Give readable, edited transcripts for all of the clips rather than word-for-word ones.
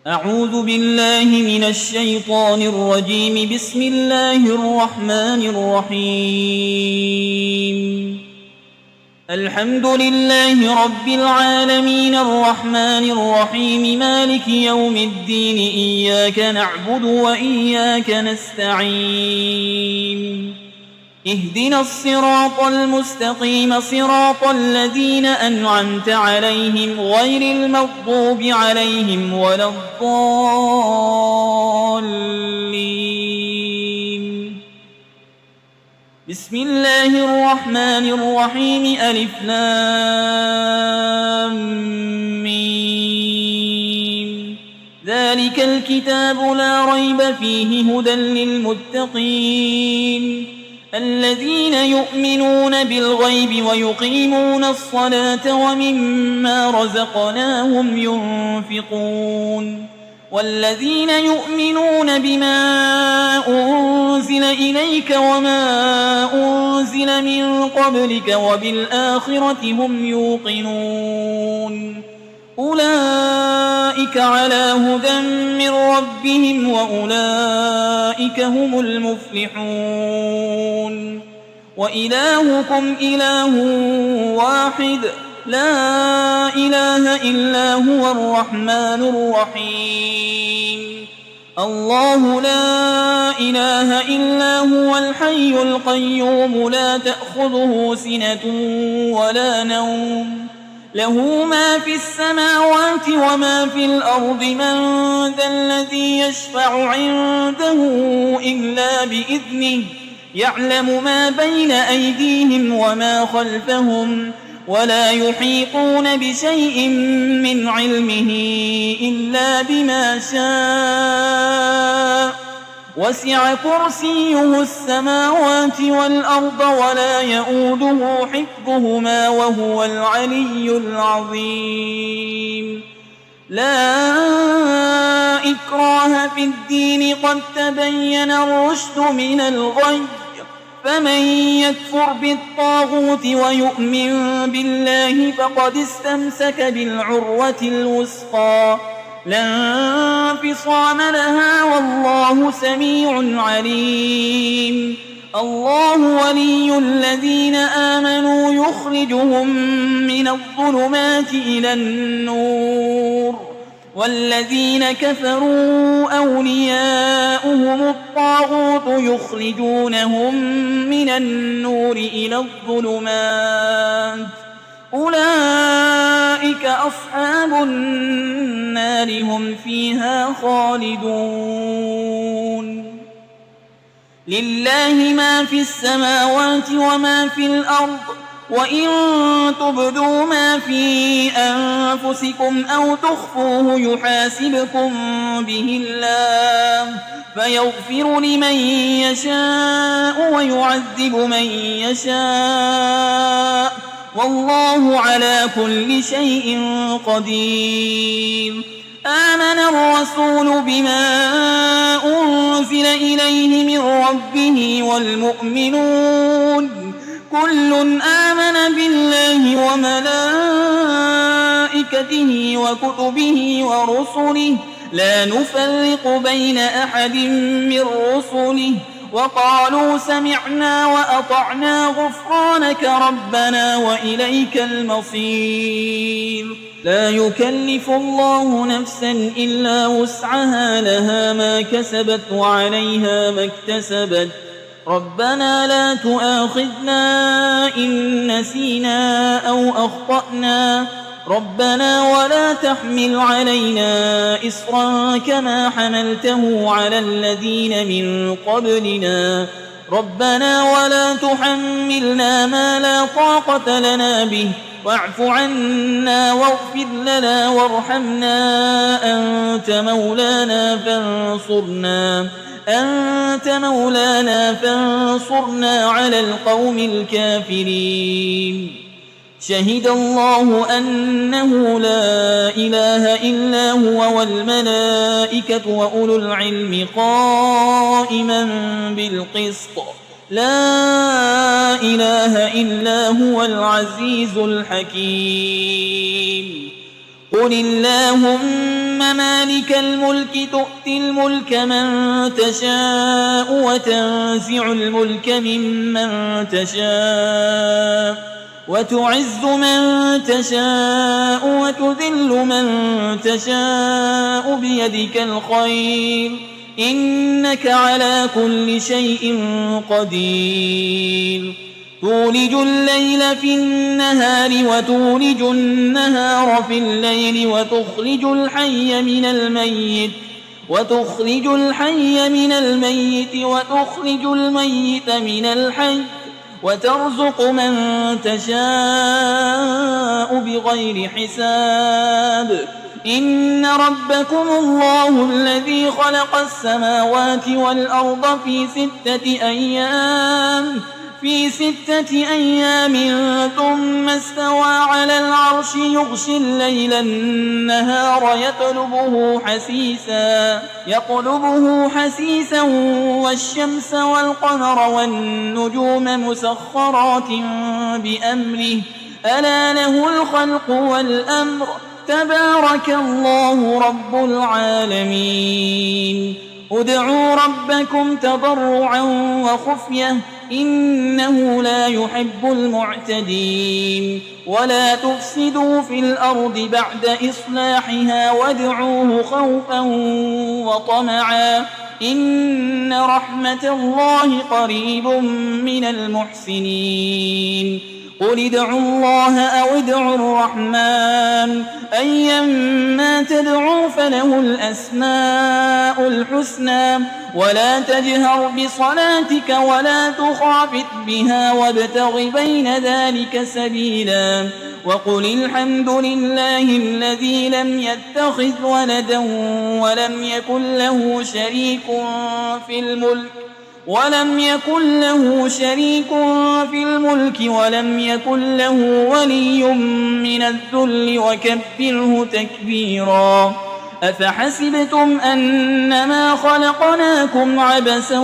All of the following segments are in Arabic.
أعوذ بالله من الشيطان الرجيم. بسم الله الرحمن الرحيم. الحمد لله رب العالمين الرحمن الرحيم مالك يوم الدين. إياك نعبد وإياك نستعين. اهدنا الصراط المستقيم صراط الذين أنعمت عليهم غير المغضوب عليهم ولا الضالين. بسم الله الرحمن الرحيم. ألف لام ميم. ذلك الكتاب لا ريب فيه هدى للمتقين الذين يؤمنون بالغيب ويقيمون الصلاة ومما رزقناهم ينفقون والذين يؤمنون بما أنزل إليك وما أنزل من قبلك وبالآخرة هم يوقنون أولئك على هدى من ربهم وأولئك هم المفلحون. وإلهكم إله واحد لا إله إلا هو الرحمن الرحيم. الله لا إله إلا هو الحي القيوم لا تأخذه سنة ولا نوم له ما في السماوات وما في الأرض. من ذا الذي يشفع عنده إلا بإذنه يعلم ما بين أيديهم وما خلفهم ولا يحيطون بشيء من علمه إلا بما شاء. وسع كرسيه السماوات والأرض ولا يؤوده حفظهما وهو العلي العظيم. لا إكراه في الدين قد تبين الرشد من الغي. فمن يكفر بالطاغوت ويؤمن بالله فقد استمسك بالعروة الوثقى لا انفصام لها والله سميع عليم. الله ولي الذين آمنوا يخرجهم من الظلمات إلى النور والذين كفروا أولياؤهم الطاغوت يخرجونهم من النور إلى الظلمات أولئك أصحاب النار هم فيها خالدون. لله ما في السماوات وما في الأرض وإن تبدوا ما في أنفسكم أو تخفوه يحاسبكم به الله فيغفر لمن يشاء ويعذب من يشاء والله على كل شيء قدير. آمن الرسول بما أنزل إليه من ربه والمؤمنون كل آمن بالله وملائكته وكتبه ورسله لا نفرق بين أحد من رسله وقالوا سمعنا وأطعنا غفرانك ربنا وإليك المصير. لا يكلف الله نفسا إلا وسعها لها ما كسبت وعليها ما اكتسبت. ربنا لا تؤاخذنا إن نسينا أو أخطأنا ربنا ولا تحمل علينا إصرا كما حملته على الذين من قبلنا ربنا ولا تحملنا ما لا طاقة لنا به واعف عنا واغفر لنا وارحمنا أنت مولانا فانصرنا على القوم الكافرين. شهد الله أنه لا إله إلا هو والملائكة وأولو العلم قائما بالقسط لا إله إلا هو العزيز الحكيم. قل اللهم مالك الملك تؤتي الملك من تشاء وتنزع الملك ممن تشاء وتعز من تشاء وتذل من تشاء بيدك الخير إنك على كل شيء قدير تولج الليل في النهار وتولج النهار في الليل وتخرج الحي من الميت وتخرج الميت من الحي وترزق من تشاء بغير حساب إن ربكم الله الذي خلق السماوات والأرض في 6 أيام ثم استوى على العرش يغشي الليل النهار يطلبه حسيسا والشمس والقمر والنجوم مسخرات بأمره ألا له الخلق والأمر تبارك الله رب العالمين ادعوا ربكم تضرعا وخفية إنه لا يحب المعتدين ولا تفسدوا في الأرض بعد إصلاحها وادعوه خوفا وطمعا إن رحمة الله قريب من المحسنين قل ادعوا الله أو ادعوا الرحمن أيما تدعوا فله الأسماء الحسنى ولا تجهر بصلاتك ولا تخافت بها وابتغ بين ذلك سبيلا وقل الحمد لله الذي لم يتخذ ولدا ولم يكن له شريك في الملك ولم يكن له ولي من الذل وكبره تكبيرا أفحسبتم أنما خلقناكم عبثا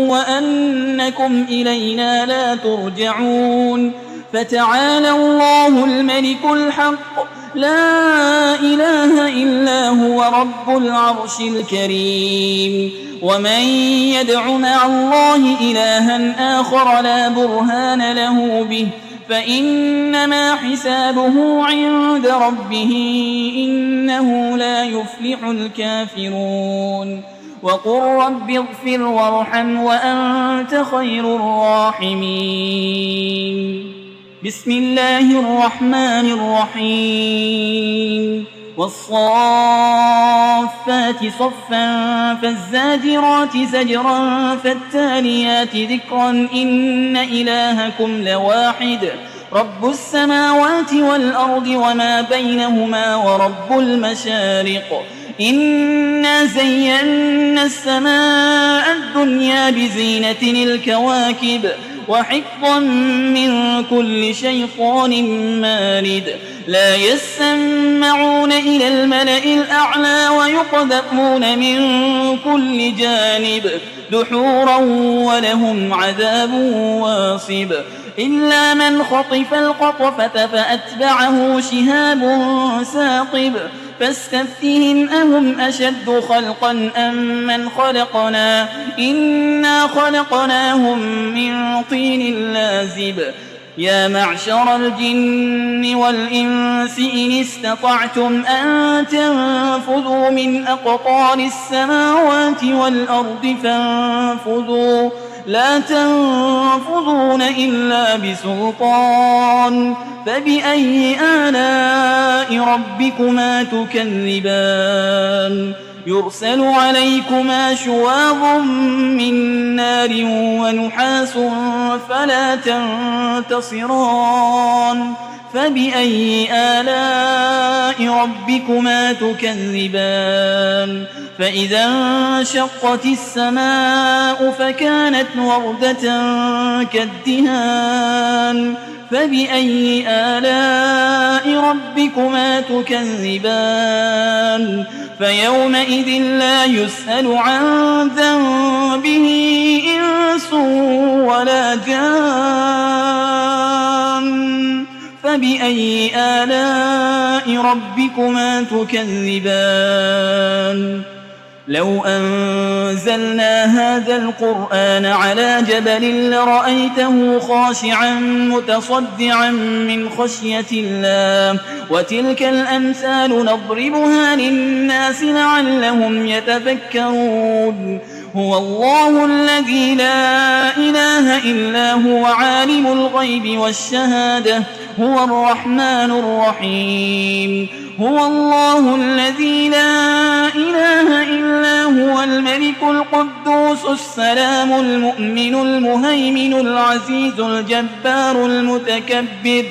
وأنكم إلينا لا ترجعون فتعالى الله الملك الحق لا إله إلا هو رب العرش الكريم ومن يدع مع الله إلها آخر لا برهان له به فإنما حسابه عند ربه إنه لا يفلح الكافرون وقل رب اغفر وارحم وأنت خير الراحمين بسم الله الرحمن الرحيم والصافات صفا فالزاجرات زجرا فالتاليات ذكرا إن إلهكم لواحد رب السماوات والأرض وما بينهما ورب المشارق إنا زينا السماء الدنيا بزينة الكواكب وحفظا من كل شيطان مارد لا يسمعون إلى الملأ الأعلى ويقذفون من كل جانب دحورا ولهم عذاب واصب إلا من خطف الخطفة فأتبعه شهاب ثاقب فاستفتهم أهم أشد خلقا أم من خلقنا إنا خلقناهم من طين لازب يا معشر الجن والإنس إن استطعتم أن تنفذوا من أقطار السماوات والأرض فانفذوا لا تنفذون إلا بسلطان فبأي آلاء ربكما تكذبان يرسل عليكما شواظ من نار ونحاس فلا تنتصران فبأي آلاء ربكما تكذبان فإذا انشقت السماء فكانت وردة كالدهان فبأي آلاء ربكما تكذبان فيومئذ لا يسأل عن ذنبه إنس ولا جان فبأي آلاء ربكما تكذبان لو أنزلنا هذا القرآن على جبل لرأيته خاشعا متصدعا من خشية الله وتلك الأمثال نضربها للناس لعلهم يتفكرون هو الله الذي لا إله إلا هو عالم الغيب والشهادة هو الرحمن الرحيم هو الله الذي لا إله إلا هو الملك القدوس السلام المؤمن المهيمن العزيز الجبار المتكبر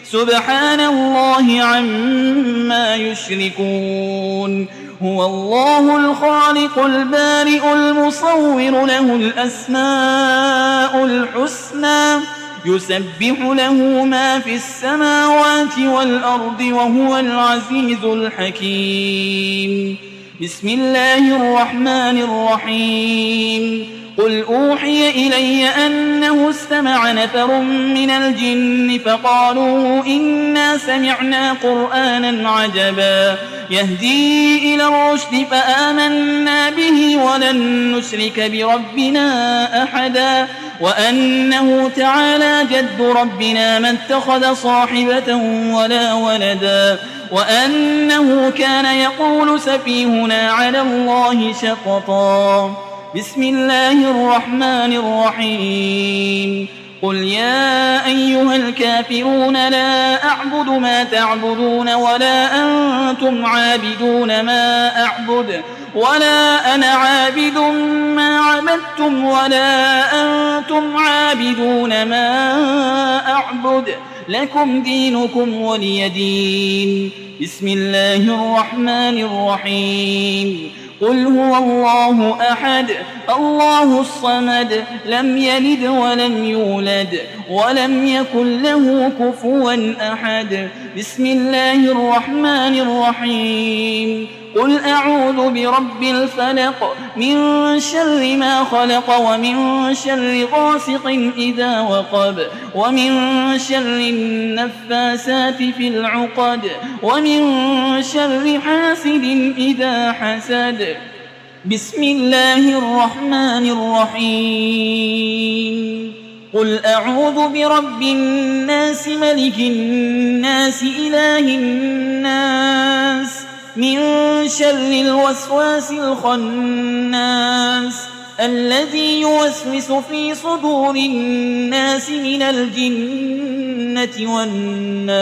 سبحان الله عما يشركون هو الله الخالق البارئ المصور له الأسماء الحسنى يسبح له ما في السماوات والأرض وهو العزيز الحكيم بسم الله الرحمن الرحيم قل أوحي إلي أنه استمع نفر من الجن فقالوا إنا سمعنا قرآنا عجبا يهدي إلى الرشد فآمنا به ولن نشرك بربنا أحدا وأنه تعالى جد ربنا ما اتخذ صاحبة ولا ولدا وأنه كان يقول سفيهنا على الله شططا بسم الله الرحمن الرحيم قل يا أيها الكافرون لا أعبد ما تعبدون ولا أنتم عابدون ما أعبد ولا أنا عابد ما عبدتم ولا أنتم عابدون ما أعبد لكم دينكم ولي دين بسم الله الرحمن الرحيم قل هو الله أحد الله الصمد لم يلد ولم يولد ولم يكن له كفوا أحد بسم الله الرحمن الرحيم قل أعوذ برب الفلق من شر ما خلق ومن شر غاسق إذا وقب ومن شر النفاسات في العقد ومن شر حاسد إذا حسد بسم الله الرحمن الرحيم قل أعوذ برب الناس ملك الناس إله الناس من شر الوسواس الخناس الذي يوسوس في صدور الناس من الجنة والناس